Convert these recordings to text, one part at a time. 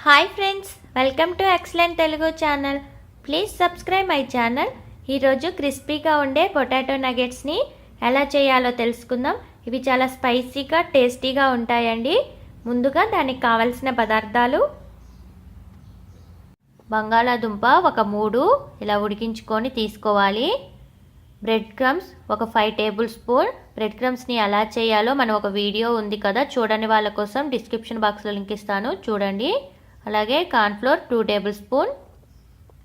Hi friends, welcome to excellent Telugu channel. Please subscribe my channel. ఈరోజు క్రిస్పీగా ఉండే potato నగెట్స్ని ఎలా చేయాలో తెలుసుకుందాం. ఇవి చాలా స్పైసీగా టేస్టీగా ఉంటాయండి. ముందుగా దానికి కావలసిన పదార్థాలు: బంగాళాదుంప ఒక 3 ఇలా ఉడికించుకొని తీసుకోవాలి. బ్రెడ్ క్రమ్స్ ఒక 5 టేబుల్ స్పూన్. బ్రెడ్ క్రమ్స్ని ఎలా చేయాలో మనం ఒక వీడియో ఉంది కదా, చూడని వాళ్ళ కోసం డిస్క్రిప్షన్ బాక్స్లో లింక్ ఇస్తాను, చూడండి. అలాగే cornflour 2 table spoon,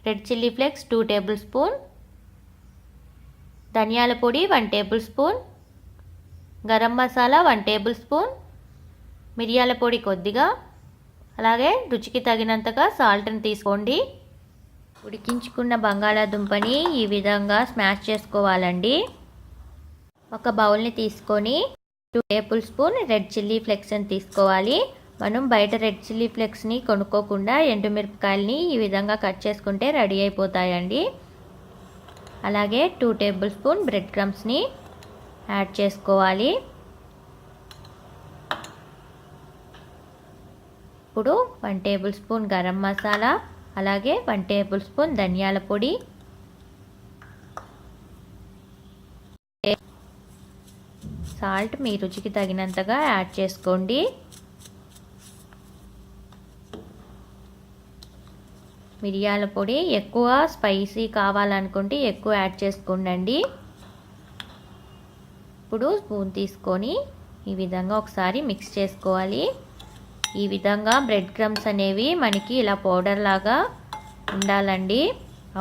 red chilli flakes 2 table spoon, ధనియాల పొడి 1 table spoon, garam masala 1 table spoon, మిరియాల పొడి కొద్దిగా, అలాగే రుచికి తగినంతగా సాల్ట్ని తీసుకోండి. ఉడికించుకున్న బంగాళాదుంపని ఈ విధంగా స్మాష్ చేసుకోవాలండి. ఒక బౌల్ని తీసుకొని 2 టేబుల్ స్పూన్ రెడ్ చిల్లీ ఫ్లేక్స్ని తీసుకోవాలి. మనం బయట రెడ్ చిల్లీ ఫ్లేక్స్ని కొనుక్కోకుండా ఎండుమిరపకాయలని ఈ విధంగా కట్ చేసుకుంటే రెడీ అయిపోతాయండి. అలాగే 2 టేబుల్ స్పూన్ బ్రెడ్ క్రమ్స్ని యాడ్ చేసుకోవాలి. ఇప్పుడు 1 టేబుల్ స్పూన్ గరం మసాలా, అలాగే 1 టేబుల్ స్పూన్ ధనియాల పొడి, సాల్ట్ మీ రుచికి తగినంతగా యాడ్ చేసుకోండి. మిరియాల పొడి ఎక్కువ స్పైసీ కావాలనుకుంటే ఎక్కువ యాడ్ చేసుకోండి. ఇప్పుడు స్పూన్ తీసుకొని ఈ విధంగా ఒకసారి మిక్స్ చేసుకోవాలి. ఈ విధంగా బ్రెడ్ క్రమ్స్ అనేవి మనకి ఇలా పౌడర్ లాగా ఉండాలండి.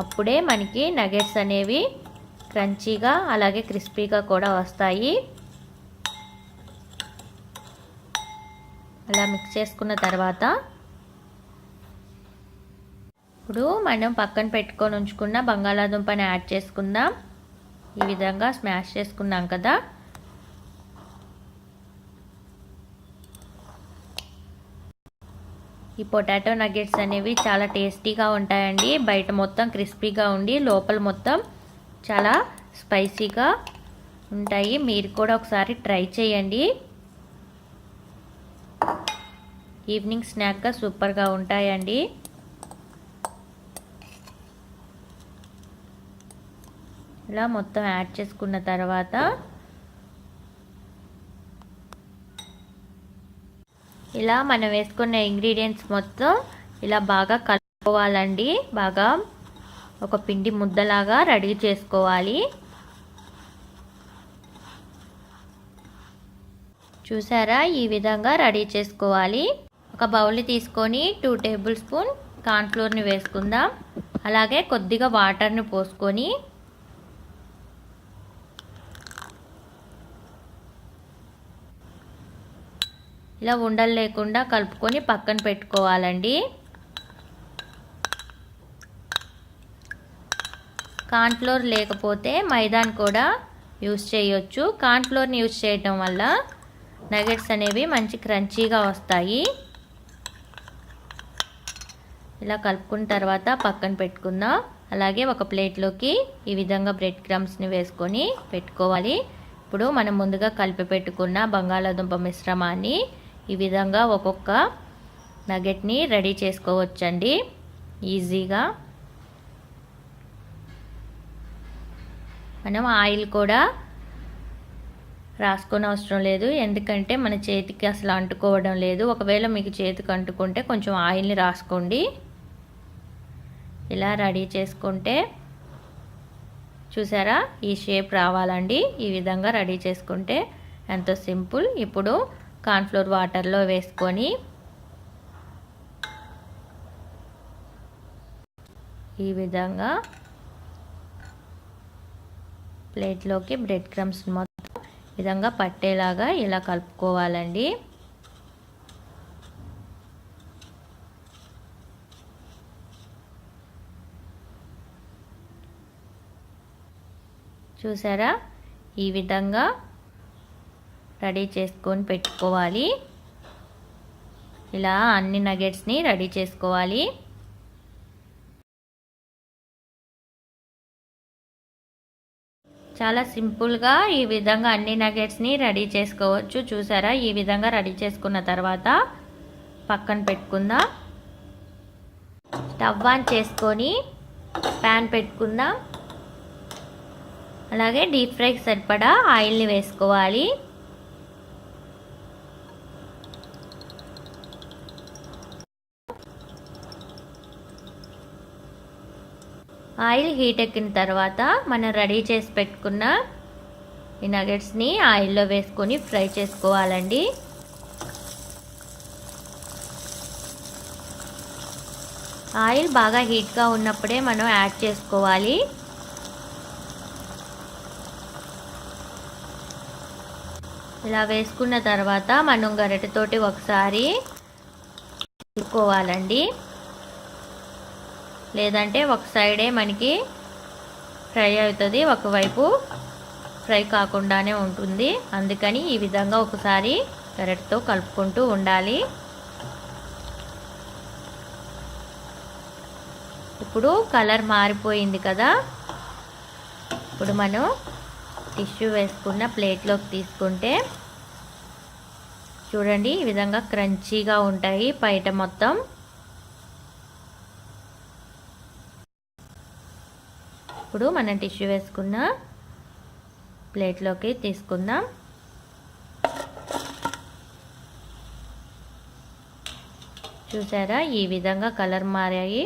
అప్పుడే మనకి నగెట్స్ అనేవి క్రంచీగా అలాగే క్రిస్పీగా కూడా వస్తాయి. అలా మిక్స్ చేసుకున్న తర్వాత ఇప్పుడు మనం పక్కన పెట్టుకొని ఉంచుకున్న బంగాళాదుంపని యాడ్ చేసుకుందాం. ఈ విధంగా స్మాష్ చేసుకున్నాం కదా. ఈ పొటాటో నగెట్స్ అనేవి చాలా టేస్టీగా ఉంటాయండి. బయట మొత్తం క్రిస్పీగా ఉండి లోపల మొత్తం చాలా స్పైసీగా ఉంటాయి. మీరు కూడా ఒకసారి ట్రై చేయండి. ఈవినింగ్ స్నాక్గా సూపర్గా ఉంటాయండి. ఇలా మొత్తం యాడ్ చేసుకున్న తర్వాత ఇలా మనం వేసుకున్న ఇంగ్రీడియంట్స్ మొత్తం ఇలా బాగా కలుపుకోవాలండి. బాగా ఒక పిండి ముద్దలాగా రెడీ చేసుకోవాలి. చూసారా, ఈ విధంగా రెడీ చేసుకోవాలి. ఒక బౌల్ని తీసుకొని 2 టేబుల్ స్పూన్ కార్న్ఫ్లోర్ని వేసుకుందాం. అలాగే కొద్దిగా వాటర్ని పోసుకొని ఇలా ఉండలు లేకుండా కలుపుకొని పక్కన పెట్టుకోవాలండి. కార్న్ఫ్లోర్ లేకపోతే మైదాని కూడా యూస్ చేయొచ్చు. కార్న్ఫ్లోర్ని యూస్ చేయడం వల్ల నగెట్స్ అనేవి మంచి క్రంచీగా వస్తాయి. ఇలా కలుపుకున్న తర్వాత పక్కన పెట్టుకుందాం. అలాగే ఒక ప్లేట్లోకి ఈ విధంగా బ్రెడ్ క్రమ్స్ని వేసుకొని పెట్టుకోవాలి. ఇప్పుడు మనం ముందుగా కలిపి పెట్టుకున్న బంగాళాదుంప మిశ్రమాన్ని ఈ విధంగా ఒక్కొక్క నగెట్ని రెడీ చేసుకోవచ్చండి ఈజీగా. మనం ఆయిల్ కూడా రాసుకొని అవసరం లేదు, ఎందుకంటే మన చేతికి అసలు అంటుకోవడం లేదు. ఒకవేళ మీకు చేతికి అంటుకుంటే కొంచెం ఆయిల్ని రాసుకోండి. ఇలా రెడీ చేసుకుంటే చూసారా, ఈ షేప్ రావాలండి. ఈ విధంగా రెడీ చేసుకుంటే ఎంతో సింపుల్. ఇప్పుడు కార్న్ఫ్లోర్ వాటర్లో వేసుకొని ఈ విధంగా ప్లేట్లోకి బ్రెడ్ క్రమ్స్ మొత్తం విధంగా పట్టేలాగా ఇలా కలుపుకోవాలండి. చూసారా, ఈ విధంగా రెడీ చేసుకొని పెట్టుకోవాలి. ఇలా అన్ని నగెట్స్ని రెడీ చేసుకోవాలి. చాలా సింపుల్గా ఈ విధంగా అన్ని నగెట్స్ని రెడీ చేసుకోవచ్చు. చూసారా, ఈ విధంగా రెడీ చేసుకున్న తర్వాత పక్కన పెట్టుకుందాం. స్టవ్ ఆన్ చేసుకొని ప్యాన్ పెట్టుకుందాం. అలాగే డీప్ ఫ్రైకి సరిపడా ఆయిల్ని వేసుకోవాలి. ఆయిల్ హీట్ ఎక్కిన తర్వాత మనం రెడీ చేసి పెట్టుకున్న ఈ నగెట్స్ని ఆయిల్లో వేసుకొని ఫ్రై చేసుకోవాలండి. ఆయిల్ బాగా హీట్గా ఉన్నప్పుడే మనం యాడ్ చేసుకోవాలి. ఇలా వేసుకున్న తర్వాత మనం గరిటెతోటి ఒకసారి తిప్పుకోవాలండి. లేదంటే ఒక సైడే మనకి ఫ్రై అవుతుంది, ఒకవైపు ఫ్రై కాకుండానే ఉంటుంది. అందుకని ఈ విధంగా ఒకసారి గరిటెతో కలుపుకుంటూ ఉండాలి. ఇప్పుడు కలర్ మారిపోయింది కదా. ఇప్పుడు మనం టిష్యూ వేసుకున్న ప్లేట్లోకి తీసుకుంటే చూడండి ఈ విధంగా క్రంచీగా ఉంటాయి బయట మొత్తం. ఇప్పుడు మనం టిష్యూ వేసుకున్న ప్లేట్లోకి తీసుకుందాం. చూసారా ఈ విధంగా కలర్ మారాయి.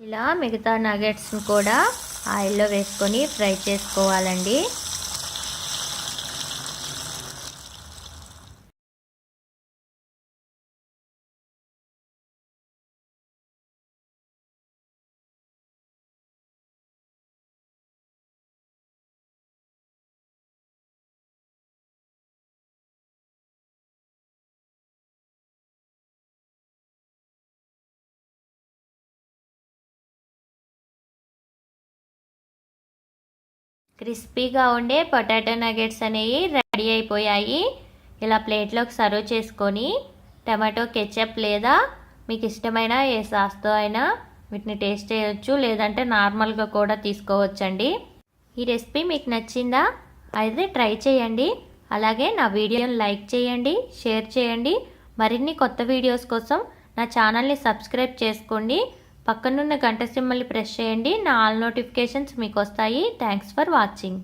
ఇలా మిగతా నగెట్స్ని కూడా ఆయిల్లో వేసుకొని ఫ్రై చేసుకోవాలండి. క్రిస్పీగా ఉండే పొటాటో నగెట్స్ అనేవి రెడీ అయిపోయాయి. ఇలా ప్లేట్లోకి సర్వ్ చేసుకొని టమాటో కెచప్ లేదా మీకు ఇష్టమైన ఏ సాస్తో అయినా వీటిని టేస్ట్ చేయొచ్చు, లేదంటే నార్మల్గా కూడా తీసుకోవచ్చండి. ఈ రెసిపీ మీకు నచ్చిందా? అయితే ట్రై చేయండి. అలాగే నా వీడియోని లైక్ చేయండి, షేర్ చేయండి. మరిన్ని కొత్త వీడియోస్ కోసం నా ఛానల్ని సబ్స్క్రైబ్ చేసుకోండి. పక్కనున్న గంట సింబల్ని ప్రెస్ చేయండి. నా ఆల్ నోటిఫికేషన్స్ మీకు వస్తాయి. Thanks for watching.